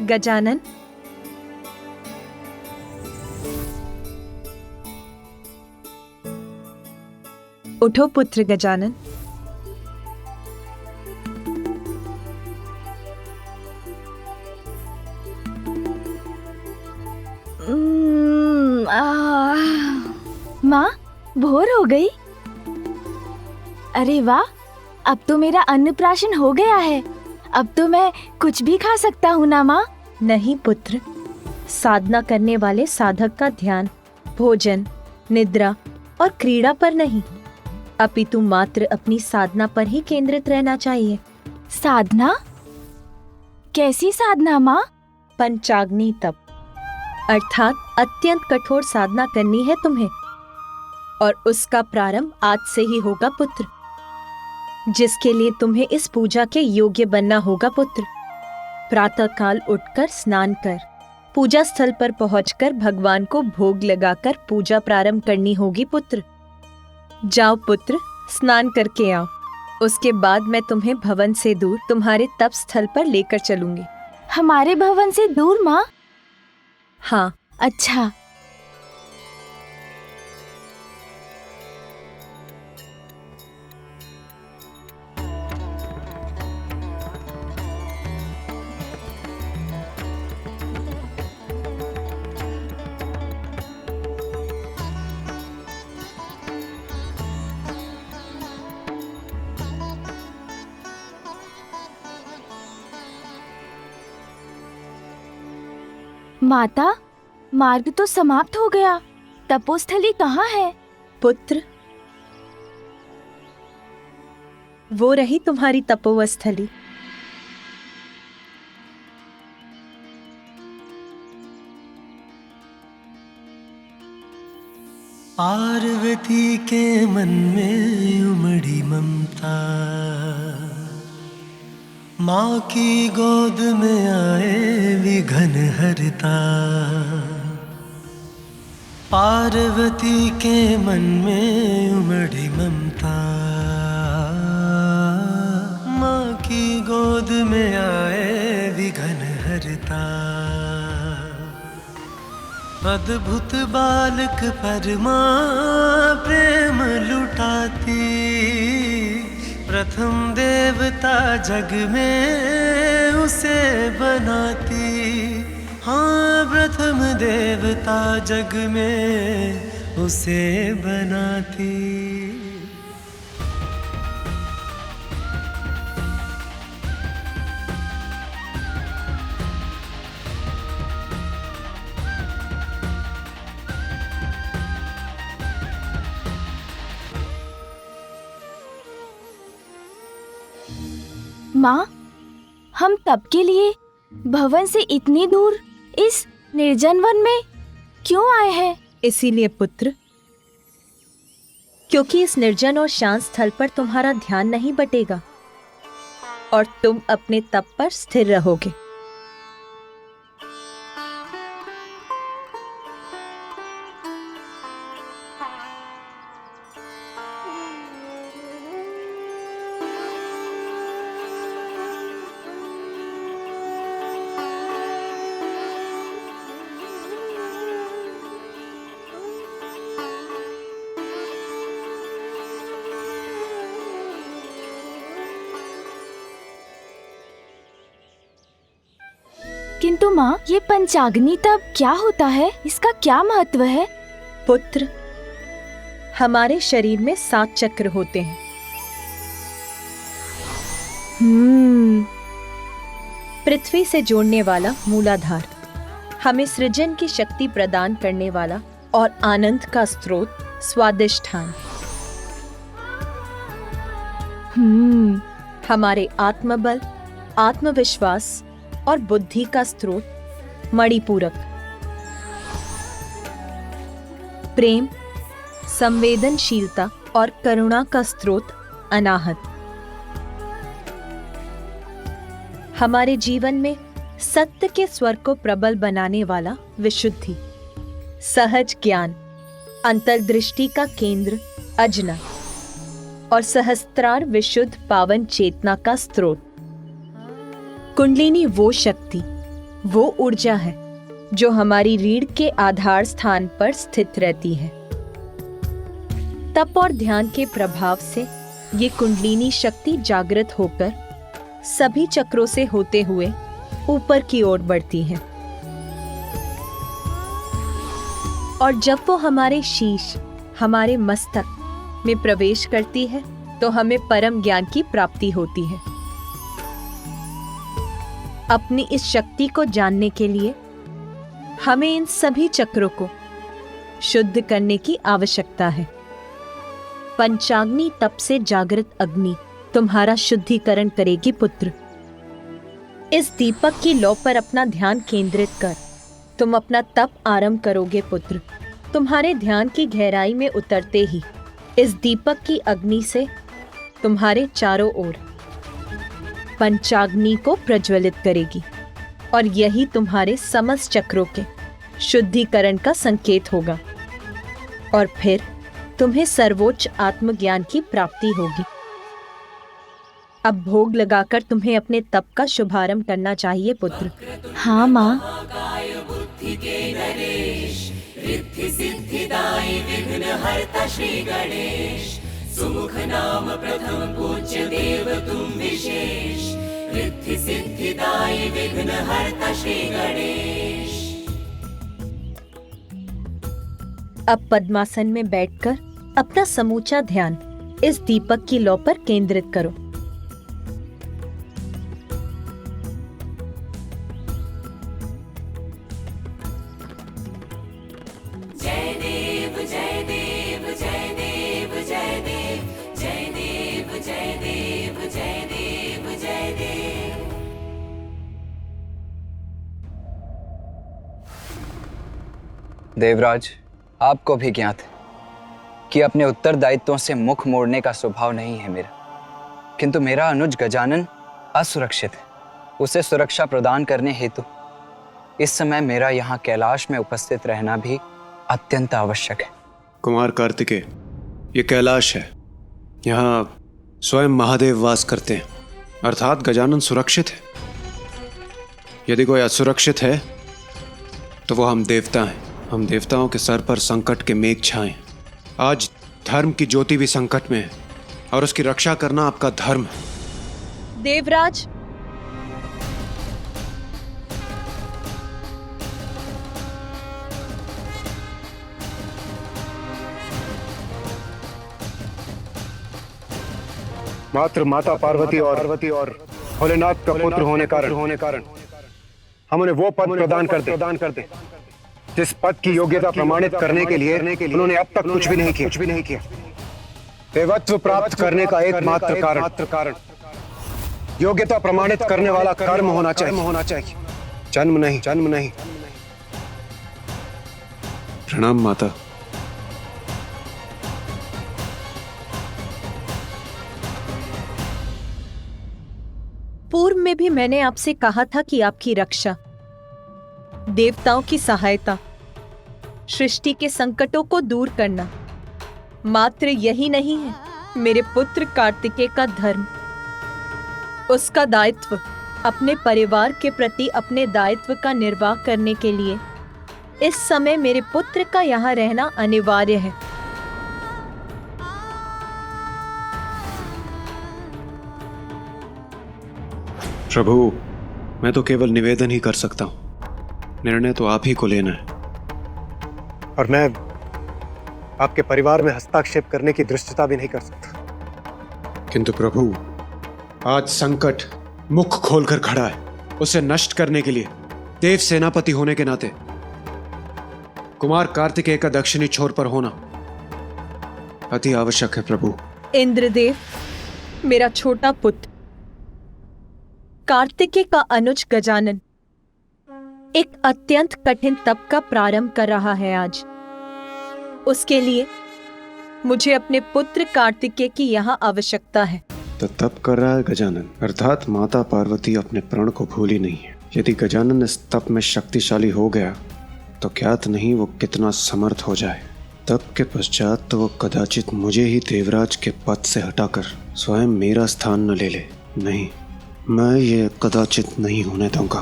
गजानन, उठो पुत्र गजानन। माँ, भोर हो गई। अरे वाह, अब तो मेरा अन्नप्राशन हो गया है। अब तो मैं कुछ भी खा सकता हूँ ना माँ? नहीं पुत्र, साधना करने वाले साधक का ध्यान भोजन, निद्रा और क्रीड़ा पर नहीं, अपितु मात्र अपनी साधना पर ही केंद्रित रहना चाहिए। साधना? कैसी साधना माँ? पंचाग्नि तप, अर्थात अत्यंत कठोर साधना करनी है तुम्हें, और उसका प्रारंभ आज से ही होगा पुत्र, जिसके लिए तुम्हें इस पूजा के योग्य बनना होगा पुत्र। प्रातःकाल उठकर स्नान कर पूजा स्थल पर पहुंचकर भगवान को भोग लगाकर पूजा प्रारंभ करनी होगी पुत्र। जाओ पुत्र, स्नान करके आओ। उसके बाद मैं तुम्हें भवन से दूर तुम्हारे तप स्थल पर लेकर चलूंगी। हमारे भवन से दूर माँ? हाँ। अच्छा। माता, मार्ग तो समाप्त हो गया। तपोस्थली कहाँ है? पुत्र, वो रही तुम्हारी तपोस्थली। पार्वती के मन में उमड़ी ममता, माँ की गोद में आए विघन हरता। पार्वती के मन में उमड़ी ममता, माँ की गोद में आए विघन हरता। अद्भुत बालक पर माँ प्रेम लुटाती, प्रथम देवता जग में उसे बनाती। हाँ, प्रथम देवता जग में उसे बनाती। माँ, हम तप के लिए भवन से इतनी दूर इस निर्जन वन में क्यों आए हैं? इसीलिए पुत्र, क्योंकि इस निर्जन और शांत स्थल पर तुम्हारा ध्यान नहीं बटेगा और तुम अपने तप पर स्थिर रहोगे। किंतु माँ, ये पंचाग्नि तप क्या होता है? इसका क्या महत्व है? पुत्र, हमारे शरीर में 7 चक्र होते हैं। पृथ्वी से जोड़ने वाला मूलाधार, हमें सृजन की शक्ति प्रदान करने वाला और आनंद का स्रोत स्वादिष्ठान। हमारे आत्मबल, आत्मविश्वास और बुद्धि का स्रोत मणिपूरक। प्रेम, संवेदनशीलता और करुणा का स्रोत अनाहत। हमारे जीवन में सत्य के स्वर को प्रबल बनाने वाला विशुद्धि, सहज ज्ञान, अंतर्दृष्टि का केंद्र अजना और सहस्त्रार विशुद्ध पावन चेतना का स्रोत। कुंडलिनी वो शक्ति, वो ऊर्जा है जो हमारी रीढ़ के आधार स्थान पर स्थित रहती है। तप और ध्यान के प्रभाव से ये कुंडलिनी शक्ति जागृत होकर सभी चक्रों से होते हुए ऊपर की ओर बढ़ती है और जब वो हमारे शीश, हमारे मस्तक में प्रवेश करती है तो हमें परम ज्ञान की प्राप्ति होती है। अपनी इस शक्ति को जानने के लिए हमें इन सभी चक्रों को शुद्ध करने की आवश्यकता है। पंचाग्नि तप से जागृत अग्नि तुम्हारा शुद्धिकरण करेगी पुत्र। इस दीपक की लौ पर अपना ध्यान केंद्रित कर तुम अपना तप आरंभ करोगे पुत्र। तुम्हारे ध्यान की गहराई में उतरते ही इस दीपक की अग्नि से तुम्हारे चारों ओर पंचाग्नि को प्रज्वलित करेगी और यही तुम्हारे समस्त चक्रों के शुद्धिकरण का संकेत होगा और फिर तुम्हें सर्वोच्च आत्मज्ञान की प्राप्ति होगी। अब भोग लगाकर तुम्हें अपने तप का शुभारंभ करना चाहिए पुत्र। हाँ माँ। सुमुख नाम प्रथम पूज्य देव तुम विशेष, रिद्धि सिद्धिदायी विघ्न हरता श्री गणेश। अब पद्मासन में बैठकर अपना समूचा ध्यान इस दीपक की लौ पर केंद्रित करो। जय देव जय देव जय देव जय देव जय देव जय देव जय देव जय देव। देवराज, आपको भी ज्ञात है कि अपने उत्तरदायित्वों से मुख मोड़ने का स्वभाव नहीं है मेरा, किंतु मेरा अनुज गजानन असुरक्षित है। उसे सुरक्षा प्रदान करने हेतु इस समय मेरा यहाँ कैलाश में उपस्थित रहना भी अत्यंत आवश्यक है। कुमार कार्तिकेय, ये कैलाश है, यहाँ स्वयं महादेव वास करते हैं, अर्थात गजानन सुरक्षित है। यदि कोई असुरक्षित है तो वो हम देवता हैं। हम देवताओं के सर पर संकट के मेघ छाए। आज धर्म की ज्योति भी संकट में है और उसकी रक्षा करना आपका धर्म है। देवराज, मात्र माता पार्वती और भोलेनाथ का पुत्र होने कारण हम उन्हें वो पद प्रदान करते जिस पद की योग्यता प्रमाणित करने के लिए उन्होंने अब तक कुछ भी नहीं किया। देवत्व प्राप्त करने का एकमात्र कारण योग्यता प्रमाणित करने वाला कर्म होना चाहिए, जन्म नहीं। प्रणाम माता। पूर्व में भी मैंने आपसे कहा था कि आपकी रक्षा, देवताओं की सहायता, सृष्टि के संकटों को दूर करना मात्र यही नहीं है मेरे पुत्र कार्तिकेय का धर्म। उसका दायित्व, अपने परिवार के प्रति अपने दायित्व का निर्वाह करने के लिए इस समय मेरे पुत्र का यहाँ रहना अनिवार्य है। प्रभु, मैं तो केवल निवेदन ही कर सकता हूँ, निर्णय तो आप ही को लेना है। और मैं आपके परिवार में हस्तक्षेप करने की धृष्टता भी नहीं कर सकता। किंतु प्रभु, आज संकट मुख खोलकर खड़ा है। उसे नष्ट करने के लिए देव सेनापति होने के नाते कुमार कार्तिकेय का दक्षिणी छोर पर होना अति आवश्यक है। प्रभु इंद्रदेव, मेरा छोटा पुत्र कार्तिकेय का अनुज गजानन एक अत्यंत कठिन तप का प्रारंभ कर रहा है आज। उसके लिए मुझे अपने पुत्र कार्तिकेय की यहाँ आवश्यकता है। तो तप कर रहा है गजानन, अर्थात माता पार्वती अपने प्रण को भूली नहीं है। यदि गजानन इस तप में शक्तिशाली हो गया तो ज्ञात नहीं वो कितना समर्थ हो जाए। तप के पश्चात तो वो कदाचित मुझे ही देवराज के पद से हटाकर स्वयं मेरा स्थान न ले ले। नहीं, मैं ये कदाचित नहीं होने दूंगा।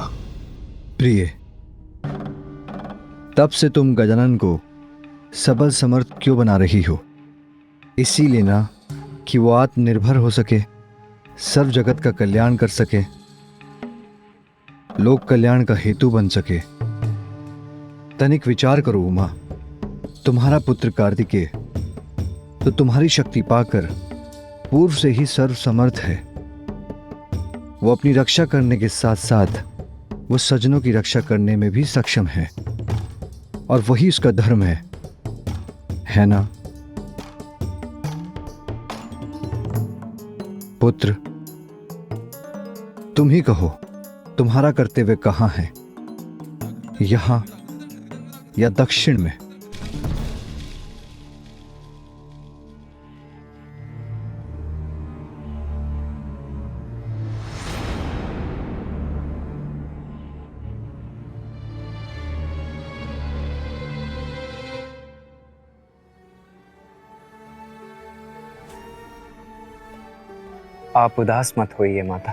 प्रिय, तब से तुम गजानन को सबल समर्थ क्यों बना रही हो? इसीलिए ना कि वो आत्मनिर्भर हो सके, सर्व जगत का कल्याण कर सके, लोक कल्याण का हेतु बन सके। तनिक विचार करो उमा, तुम्हारा पुत्र कार्तिकेय तो तुम्हारी शक्ति पाकर पूर्व से ही सर्व समर्थ है। वो अपनी रक्षा करने के साथ साथ वो सज्जनों की रक्षा करने में भी सक्षम है, और वही उसका धर्म है ना? पुत्र, तुम ही कहो, तुम्हारा कर्तव्य कहां है, यहां या दक्षिण में? आप उदास मत होइए माता।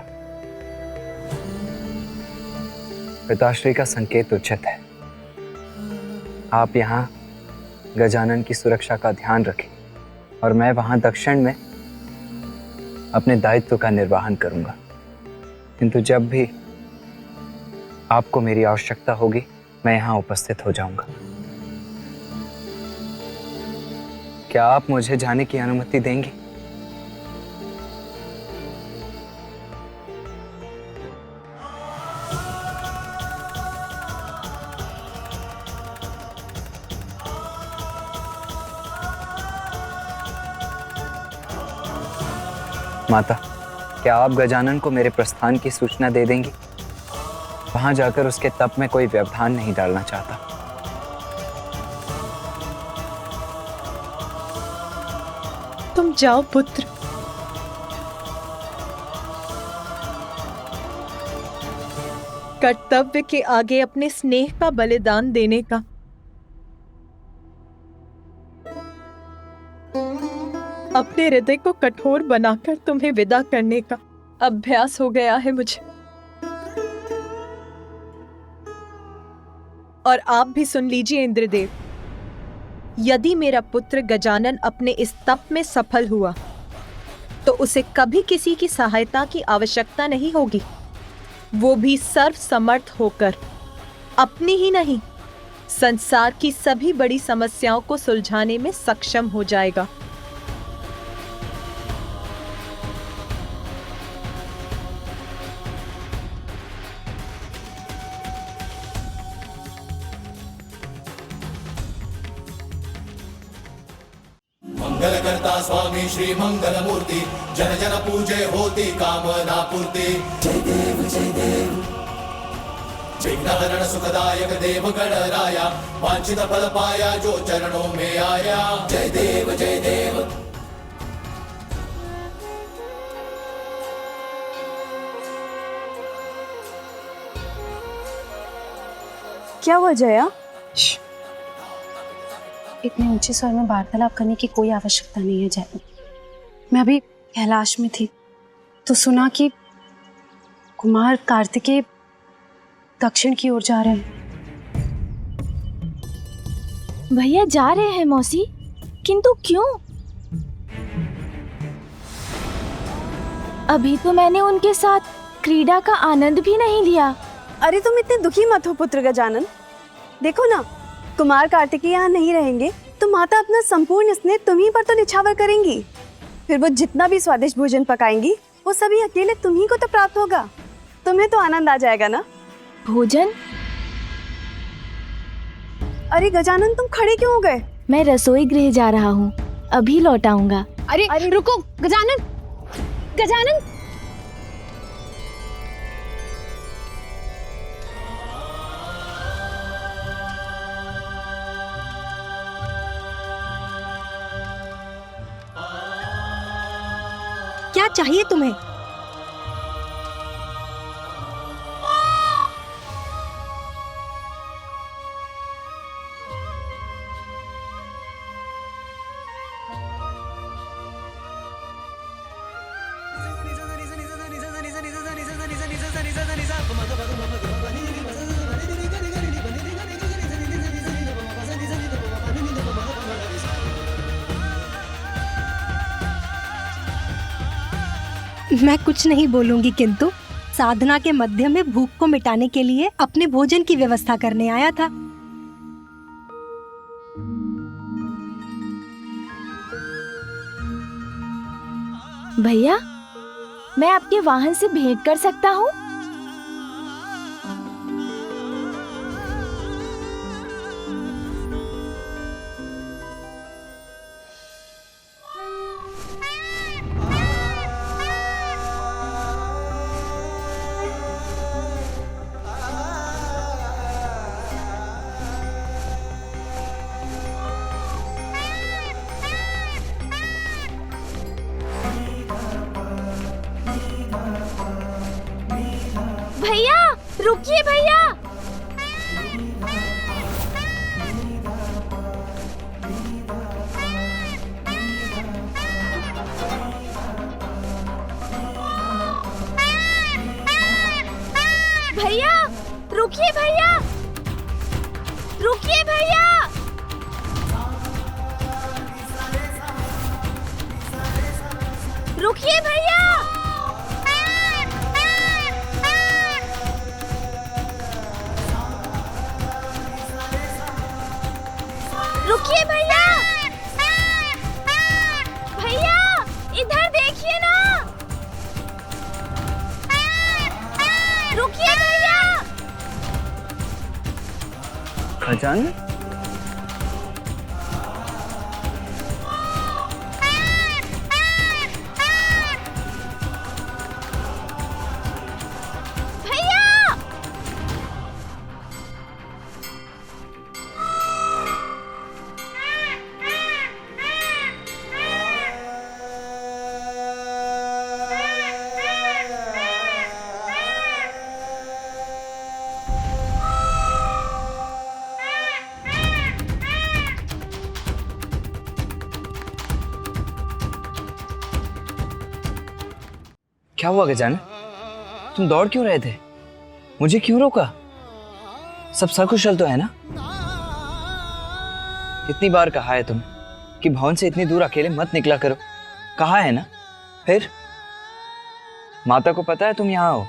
पिताश्री का संकेत उचित है। आप यहाँ गजानन की सुरक्षा का ध्यान रखें और मैं वहां दक्षिण में अपने दायित्व का निर्वहन करूंगा। किंतु जब भी आपको मेरी आवश्यकता होगी मैं यहाँ उपस्थित हो जाऊंगा। क्या आप मुझे जाने की अनुमति देंगी? माता, क्या आप गजानन को मेरे प्रस्थान की सूचना दे देंगी? वहां जाकर उसके तप में कोई व्यवधान नहीं डालना चाहता। तुम जाओ पुत्र। कर्तव्य के आगे अपने स्नेह का बलिदान देने का अपने हृदय को कठोर बनाकर तुम्हें विदा करने का अभ्यास हो गया है मुझे। और आप भी सुन लीजिए इंद्रदेव, यदि मेरा पुत्र गजानन अपने इस तप में सफल हुआ तो उसे कभी किसी की सहायता की आवश्यकता नहीं होगी। वो भी सर्व समर्थ होकर अपनी ही नहीं, संसार की सभी बड़ी समस्याओं को सुलझाने में सक्षम हो जाएगा। मंगलकर्ता स्वामी श्री मंगल मूर्ति, जन जन पूजे होती कामना पूर्ति। जय देव जय देव, विघ्नहरण सुखदायक देव गणराया, वांछित फल पाया जो चरणों में आया। जय देव जय देव। क्या हुआ जया? इतने ऊंचे स्वर में वार्तालाप करने की कोई आवश्यकता नहीं है जया। मैं अभी कैलाश में थी तो सुना कि कुमार कार्तिकेय दक्षिण की ओर जा रहे हैं। भैया जा रहे हैं मौसी, किंतु क्यों? अभी तो मैंने उनके साथ क्रीड़ा का आनंद भी नहीं लिया। अरे तुम इतने दुखी मत हो पुत्र गजानन। देखो ना, कुमार कार्तिकेय यहाँ नहीं रहेंगे तो माता अपना संपूर्ण स्नेह तुम्ही पर तो निछावर करेंगी। फिर वो जितना भी स्वादिष्ट भोजन पकाएंगी वो सभी अकेले तुम्ही को तो प्राप्त होगा। तुम्हें तो आनंद आ जाएगा ना। भोजन? अरे गजानन, तुम खड़े क्यों हो गए? मैं रसोई गृह जा रहा हूँ, अभी लौट आऊंगा। अरे रुको गजानन, गजानन। क्या चाहिए तुम्हें? मैं कुछ नहीं बोलूंगी, किंतु साधना के मध्य में भूख को मिटाने के लिए अपने भोजन की व्यवस्था करने आया था। भैया, मैं आपके वाहन से भेंट कर सकता हूँ? भैया, रुकिए भैया। भैया, रुकिए भैया, रुकिए भैया। रुकिए भैया। रुकिए भैया। भैया, इधर देखिए ना। रुकिए भैया। खजान, भैया, क्या हुआ गजानन? तुम दौड़ क्यों रहे थे? मुझे क्यों रोका? सब सकुशल तो है ना? कितनी बार कहा है तुम कि भवन से इतनी दूर अकेले मत निकला करो, कहा है ना? फिर माता को पता है तुम यहाँ हो?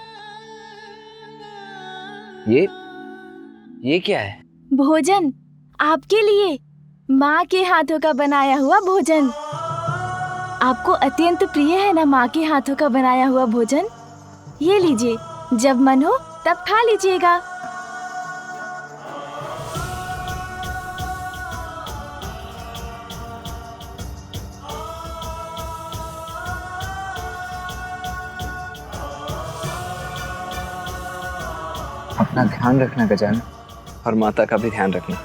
ये क्या है? भोजन आपके लिए, माँ के हाथों का बनाया हुआ भोजन। आपको अत्यंत प्रिय है ना माँ के हाथों का बनाया हुआ भोजन? ये लीजिए, जब मन हो तब खा लीजिएगा। अपना ध्यान रखना गजानन, और माता का भी ध्यान रखना।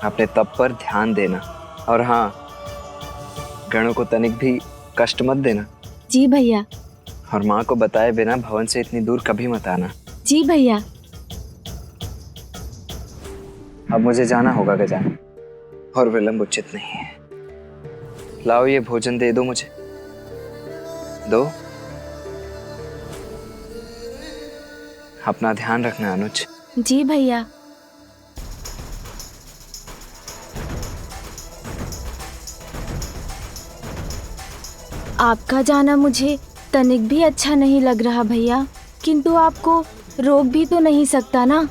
अपने तप पर ध्यान देना, और हाँ, गणों को तनिक भी कष्ट मत देना। जी भैया। और माँ को बताए बिना भवन से इतनी दूर कभी मत आना। जी भैया। अब मुझे जाना होगा गजानन, और विलंब उचित नहीं है। लाओ ये भोजन दे दो मुझे, दो। अपना ध्यान रखना अनुज। जी भैया। आपका जाना मुझे तनिक भी अच्छा नहीं लग रहा भैया, किंतु आपको रोक भी तो नहीं सकता ना।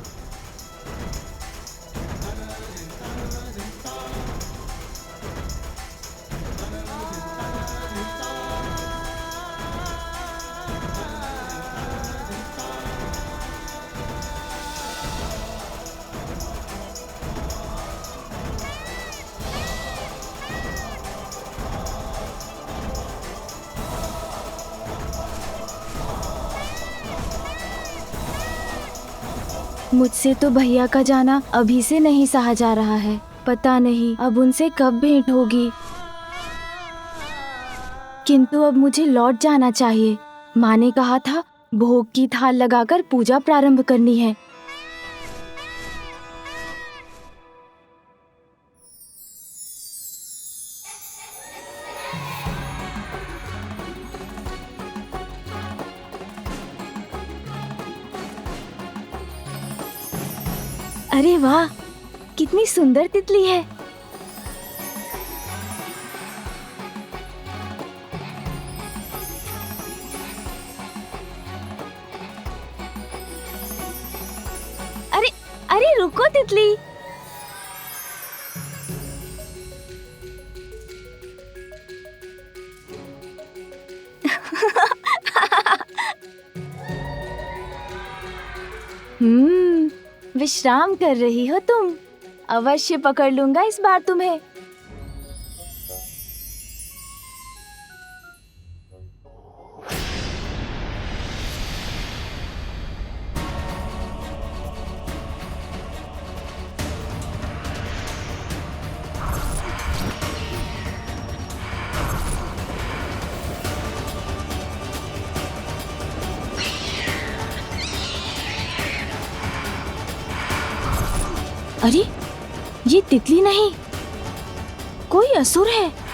मुझसे तो भैया का जाना अभी से नहीं सहा जा रहा है। पता नहीं अब उनसे कब भेंट होगी, किंतु अब मुझे लौट जाना चाहिए। माँ ने कहा था भोग की थाल लगाकर पूजा प्रारंभ करनी है। अरे वाह, कितनी सुंदर तितली है। अरे रुको तितली। विश्राम कर रही हो तुम? अवश्य पकड़ लूंगा इस बार तुम्हें। अरे ये तितली नहीं, कोई असुर है।